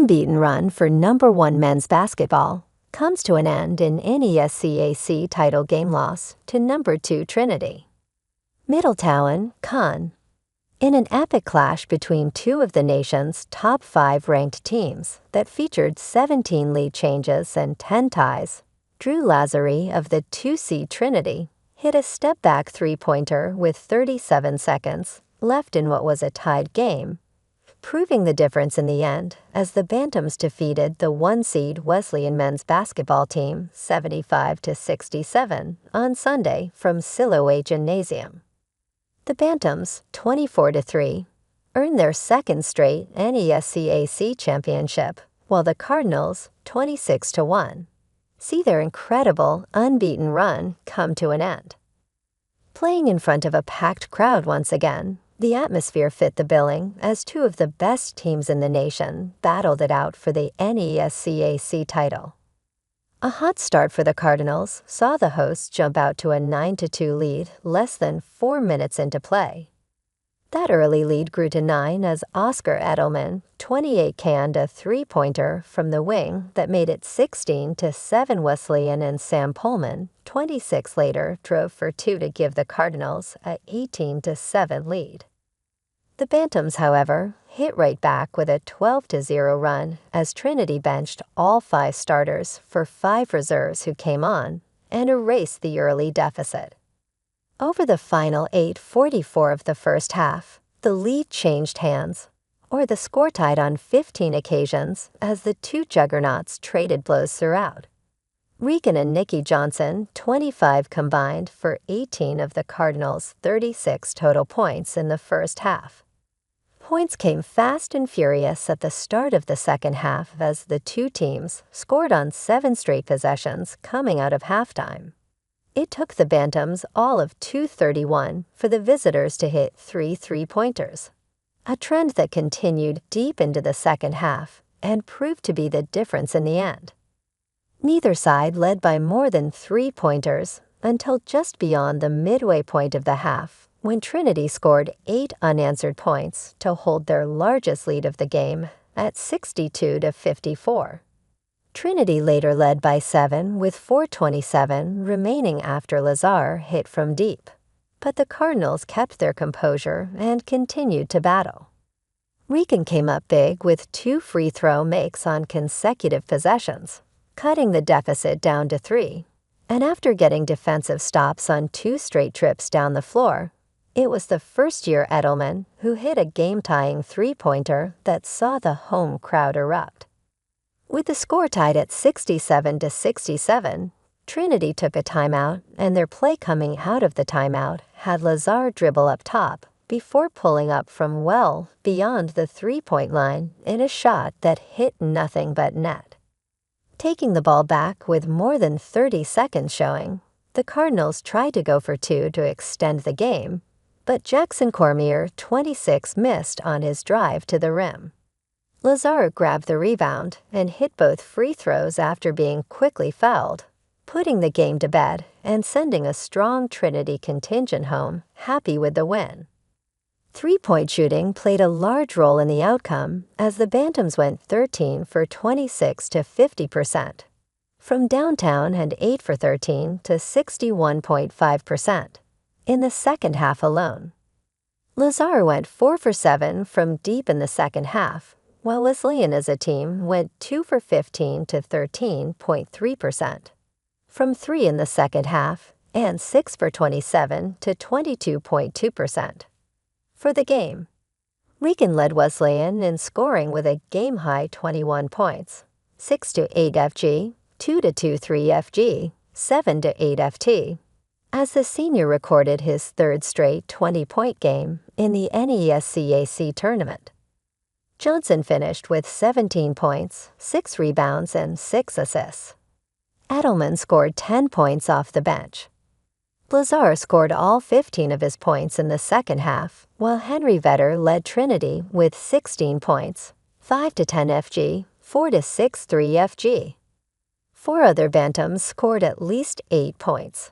unbeaten run for #1 men's basketball comes to an end in NESCAC title game loss to #2 Trinity. Middletown, Con. In an epic clash between two of the nation's top 5 ranked teams that featured 17 lead changes and 10 ties, Drew Lazary of the 2C Trinity hit a step-back three-pointer with 37 seconds left in what was a tied game, proving the difference in the end as the Bantams defeated the 1-seed Wesleyan men's basketball team 75-67 on Sunday from Siloé Gymnasium. The Bantams, 24-3, earned their second straight NESCAC championship, while the Cardinals, 26-1, see their incredible unbeaten run come to an end. Playing in front of a packed crowd once again, the atmosphere fit the billing as two of the best teams in the nation battled it out for the NESCAC title. A hot start for the Cardinals saw the hosts jump out to a 9-2 lead less than 4 minutes into play. That early lead grew to 9 as Oscar Edelman, 28, canned a three-pointer from the wing that made it 16-7 Wesleyan, and Sam Pullman, 26, later drove for 2 to give the Cardinals a 18-7 lead. The Bantams, however, hit right back with a 12-0 run as Trinity benched all 5 starters for 5 reserves who came on and erased the early deficit. Over the final 8:44 of the first half, the lead changed hands, or the score tied on 15 occasions as the two juggernauts traded blows throughout. Regan and Nikki Johnson, 25, combined for 18 of the Cardinals' 36 total points in the first half. Points came fast and furious at the start of the second half as the two teams scored on 7 straight possessions coming out of halftime. It took the Bantams all of 2:31 for the visitors to hit 3 three-pointers, a trend that continued deep into the second half and proved to be the difference in the end. Neither side led by more than 3 pointers until just beyond the midway point of the half, when Trinity scored 8 unanswered points to hold their largest lead of the game at 62-54. Trinity later led by 7 with 4:27 remaining after Lazar hit from deep, but the Cardinals kept their composure and continued to battle. Regan came up big with 2 free throw makes on consecutive possessions, cutting the deficit down to 3, and after getting defensive stops on 2 straight trips down the floor, it was the first-year Edelman who hit a game-tying three-pointer that saw the home crowd erupt. With the score tied at 67-67, Trinity took a timeout, and their play coming out of the timeout had Lazar dribble up top before pulling up from well beyond the three-point line in a shot that hit nothing but net. Taking the ball back with more than 30 seconds showing, the Cardinals tried to go for 2 to extend the game, but Jackson Cormier, 26, missed on his drive to the rim. Lazar grabbed the rebound and hit both free throws after being quickly fouled, putting the game to bed and sending a strong Trinity contingent home happy with the win. Three-point shooting played a large role in the outcome as the Bantams went 13 for 26 to 50%, from downtown, and 8 for 13 to 61.5% in the second half alone. Lazar went 4 for 7 from deep in the second half, while Wesleyan as a team went 2 for 15 to 13.3% from 3 in the second half and 6 for 27 to 22.2%. For the game, Regan led Wesleyan in scoring with a game-high 21 points, 6-8 FG, 2-2 3 FG, 7-8 FT, as the senior recorded his third straight 20-point game in the NESCAC tournament. Johnson finished with 17 points, 6 rebounds, and 6 assists. Edelman scored 10 points off the bench. Lazar scored all 15 of his points in the second half, while Henry Vetter led Trinity with 16 points, 5-10 FG, 4-6 3 FG. 4 other Bantams scored at least 8 points.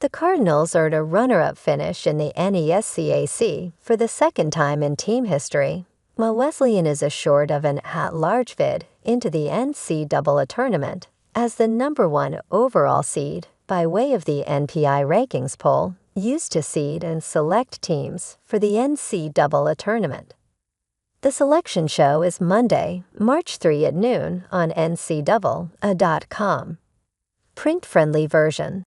The Cardinals earned a runner-up finish in the NESCAC for the second time in team history, while Wesleyan is assured of an at-large bid into the NCAA tournament as the #1 overall seed by way of the NPI rankings poll used to seed and select teams for the NCAA tournament. The selection show is Monday, March 3 at noon on ncaa.com. Print-friendly version.